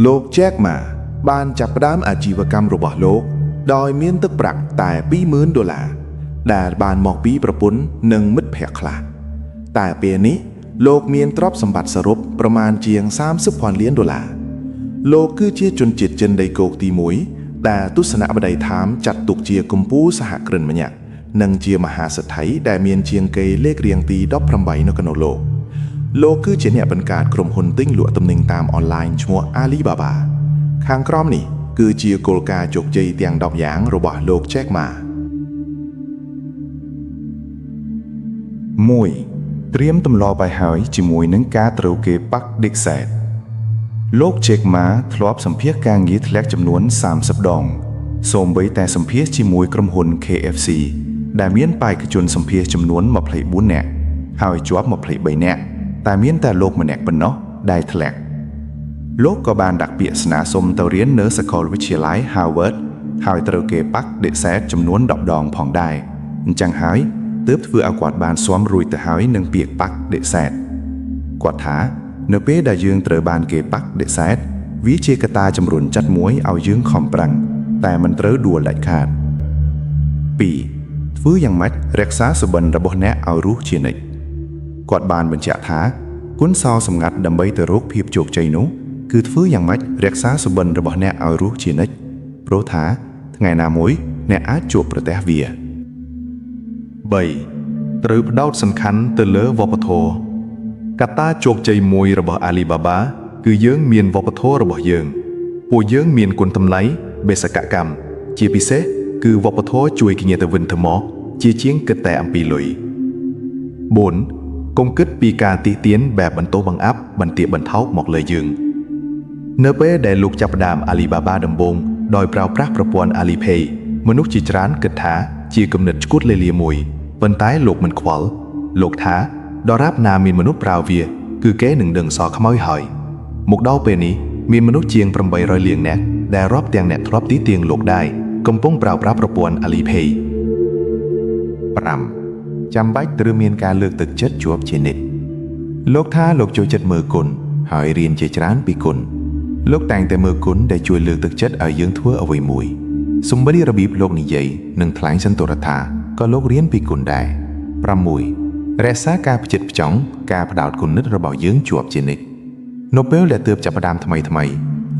โลกแจกมาบ้านจับด้ามอาชีวกรรมរបស់លោកដោយមានទឹកប្រាក់តែ$20,000ដែលបានមកពីប្រពន្ធនិងមិត្តភ័ក្តិខ្លះតែពេលនេះលោកមានទ្រព្យសម្បត្តិសរុបប្រមាណជាង$30,000 លានលោកគឺជាជនជាតិចិនដីគោកទី1ដែលទស្សនបតីថាមចាត់ទុកជាកម្ពុជាសហគ្រិនម្នាក់និងជាមហាសេដ្ឋីដែលមានជាងគេលេខរៀងទី18នៅក្នុងលោកគឺជាអ្នកបង្កើតក្រុមហ៊ុនទិញលក់ទំនិញតាមអនឡាញឈ្មោះ Alibaba ខាងក្រោមនេះគឺជាគោលការណ៍ជោគជ័យទាំង10យ៉ាងរបស់លោក Jack Ma 1. ត្រៀមទម្លាប់ឲ្យហើយជាមួយនឹងការត្រូវគេប៉ាក់ឌិកសែតលោក Jack Ma ធ្លាប់សម្ភាសការងារធ្លាក់ចំនួន30 ដងសូម្បីតែសម្ភាសជាមួយក្រុមហ៊ុន KFC ដែលមានបេក្ខជនសម្ភាសចំនួន24នាក់ហើយជាប់23នាក់តែមានតែលោកម្នាក់ប៉ុណ្ណោះដែលធ្លាក់លោកក៏បានដាក់ពាក្យស្នើសុំទៅរៀននៅសាកលវិទ្យាល័យ Harvard ហើយត្រូវគេប៉ាក់ឌិសែតចំនួន10ដងផងដែរអញ្ចឹងហើយទើបធ្វើឲ្យគាត់បានស៊ាំរួចទៅហើយនឹងពាក្យប៉ាក់ឌិសែតគាត់ថានៅពេលដែលយើងត្រូវបានគេប៉ាក់ឌិសែតវាជាកត្តាជំរុញចិត្តមួយឲ្យយើងខំប្រឹងតែមិនត្រូវដួលដាច់ខាត 2. ធ្វើយ៉ាងម៉េចរក្សាសុបិនរបស់អ្នកឲ្យរស់ជានិច្ចគាត់បានបញ្ជាក់ថាគុណសោសម្ងាត់ដើម្បីទៅរកភាពជោគជ័យនោះគឺធ្វើយ៉ាងម៉េចរក្សាសុបិនរបស់អ្នកឲ្យរស់ជានិច្ចព្រោះថាថ្ងៃណាមួយអ្នកអាចជួបប្រទះវា 3. ត្រូវផ្ដោតសំខាន់ទៅលើវប្បធម៌កត្តាជោគជ័យមួយរបស់ Alibaba គឺយើងមានវប្បធម៌របស់យើងពួកយើងមានគុណតម្លៃបេសកកម្មជាពិសេសគឺវប្បធម៌ជួយគ្នាទៅវិញទៅមកជាជាងគិតតែអំពីលុយ 4. កុំគិតពីការទីទានបែបបន្ទោសបង្អាប់បន្ទាបបន្ថោកមកលើយើងនៅពេលដែលលោកចាប់ផ្ដើម Alibaba ដំបូងដោយប្រើប្រាស់ប្រព័ន្ធ Alipay មនុស្សជាច្រើនគិតថាជាគំនិតឆ្កួតលេលាមួយប៉ុន្តែលោកមិនខ្វល់លោកថាដរាបណាមានមនុស្សប្រើវាគឺគេនឹងដឹងសល់ខ្មោចហើយមកដល់ពេលនេះមានមនុស្សជាង800លាននាក់ដែលរាប់ទាំងអ្នកធ្លាប់ទីទាងលោកដែរកំពុងប្រើប្រាស់ប្រព័ន្ធ Alipay 5. ចាំបាច់ត្រូវមានការលើកទឹកចិត្តជាប់ជានិច្ចលោកថាលោកចូលចិត្តមើលគុណហើយរៀនជាច្រើនពីគុណលោកតែងតែមើលគុណដែលជួយលើកទឹកចិត្តឲ្យយើងធ្វើអ្វីមួយសំបីរបៀបលោកនិយាយនិងថ្លែងសន្ទរថាក៏លោករៀនពីគុណដែរ 6. រក្សាការផ្ចិតផ្ចង់ការផ្ដោតគុណិតរបស់យើងជាប់ជានិច្ចនៅពេលដែលទើបចាប់ផ្ដើមថ្មី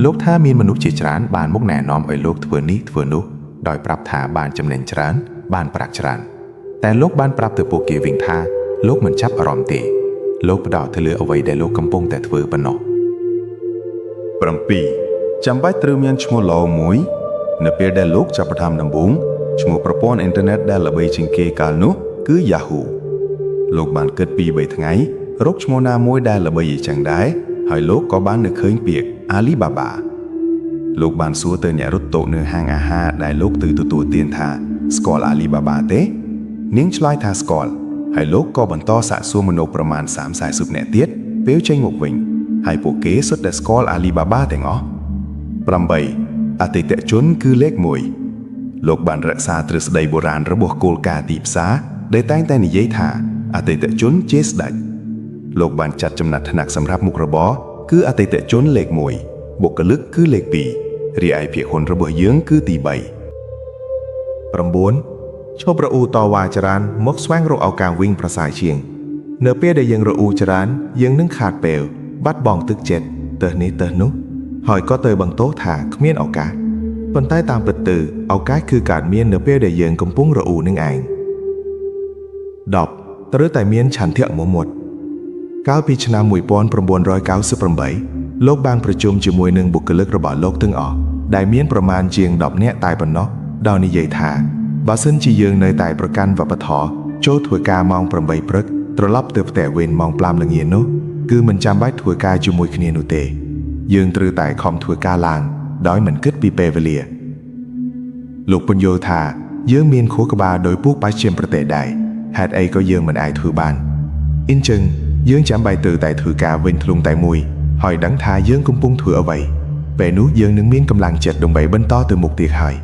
លោកថាមានមនុស្សជាច្រើនបានមកណែនាំឲ្យលោកធ្វើនេះធ្វើនោះដោយប្រាប់ថាបានចំណេញច្រើនបានប្រាក់ច្រើនតែលោកបានប្រាប់ទៅពួកគេវិញថាលោកមិនចាប់អារម្មណ៍ទេលោកផ្ដោតទៅលើអ្វីដែលលោកកំពុងតែធ្វើប៉ុណ្ណោះ 7. ចាំបាច់ត្រូវមានឈ្មោះល្អមួយនៅពេលដែលលោកចាប់ផ្ដើមដំបូងឈ្មោះប្រព័ន្ធអ៊ីនធឺណិតដែលល្បីជាងគេកាលនោះគឺ Yahoo លោកបានគិតពី3ថ្ងៃរកឈ្មោះណាមួយដែលល្បីអញ្ចឹងដែរហើយលោកក៏បាននឹកឃើញពាក្យ Alibaba លោកបានសួរទៅអ្នករត់តុនៅហាងអាហារដែលលោកទៅទទួលទានថាស្គាល់ Alibaba ទេនាងឆ្លើយថាស្គាល់ហើយលោកក៏បន្តសាកសួរមនុស្សប្រមាណ30-40នាក់ទៀតពេលចេញមកវិញហើយពួកគេសុទ្ធតែស្គាល់ Alibaba ទាំងអស់ 8. អតិថិជនគឺលេខ1លោកបានរក្សាទ្រឹស្ដីបុរាណរបស់គោលការណ៍ទីផ្សារដែលតែងតែនិយាយថាអតិថិជនជាស្ដេចលោកបានចាត់ចំណាត់ថ្នាក់សម្រាប់មុខរបរគឺអតិថិជនលេខ1បុគ្គលិកគឺលេខ2រីឯភាគហ៊ុនរបស់យើងគឺទី3 9. ឈប់រអ៊ូតវ៉ាច្រើនមកស្វែងរកឱកាសវិញប្រសើរជាងនៅពេលដែលយើងរអ៊ូច្រើនយើងនឹងខាតពេលបាត់បង់ទឹកចិត្តទៅនេះទៅនោះហើយក៏ទៅបង្ទោសថាគ្មានឱកាសប៉ុន្តែតាមពិតទៅឱកាសគឺកើតមាននៅពេលដែលយើងកំពុងរអ៊ូនឹងឯង 10. ត្រូវតែមានឆន្ទៈមមាត់កាលពីឆ្នាំ1998លោកបានប្រជុំជាមួយនឹងបុគ្គលិករបស់លោកទាំងអស់ដែលមានប្រមាណជាង10នាក់តែប៉ុណ្ណោះដោយនិយាយថាបើសិនជាយើងនៅតែប្រកាន់វប្បធម៌ចូលធ្វើការម៉ោង8ព្រឹកត្រឡប់ទៅផ្ទះវិញម៉ោង5ល្ងាចនោះគឺមិនចាំបាច់ធ្វើការជាមួយគ្នានោះទេយើងត្រូវតែខំធ្វើការឡើងដោយមិនគិតពីពេលវេលាលោកពន្យល់ថាយើងមានខួរក្បាលដោយពួកបច្ចិមប្រទេសដែរហេតុអីក៏យើងមិនអាចធ្វើបានអ៊ីនចឹងយើងចាំបាច់ត្រូវតែធ្វើការវិញធ្លុងតែមួយហើយដឹងថាយើងកំពុងធ្វើអ្វីពេលនោះយើងនឹងមានកម្លាំងចិត្តដើម្បីបន្តទៅមុខទៀតហើយ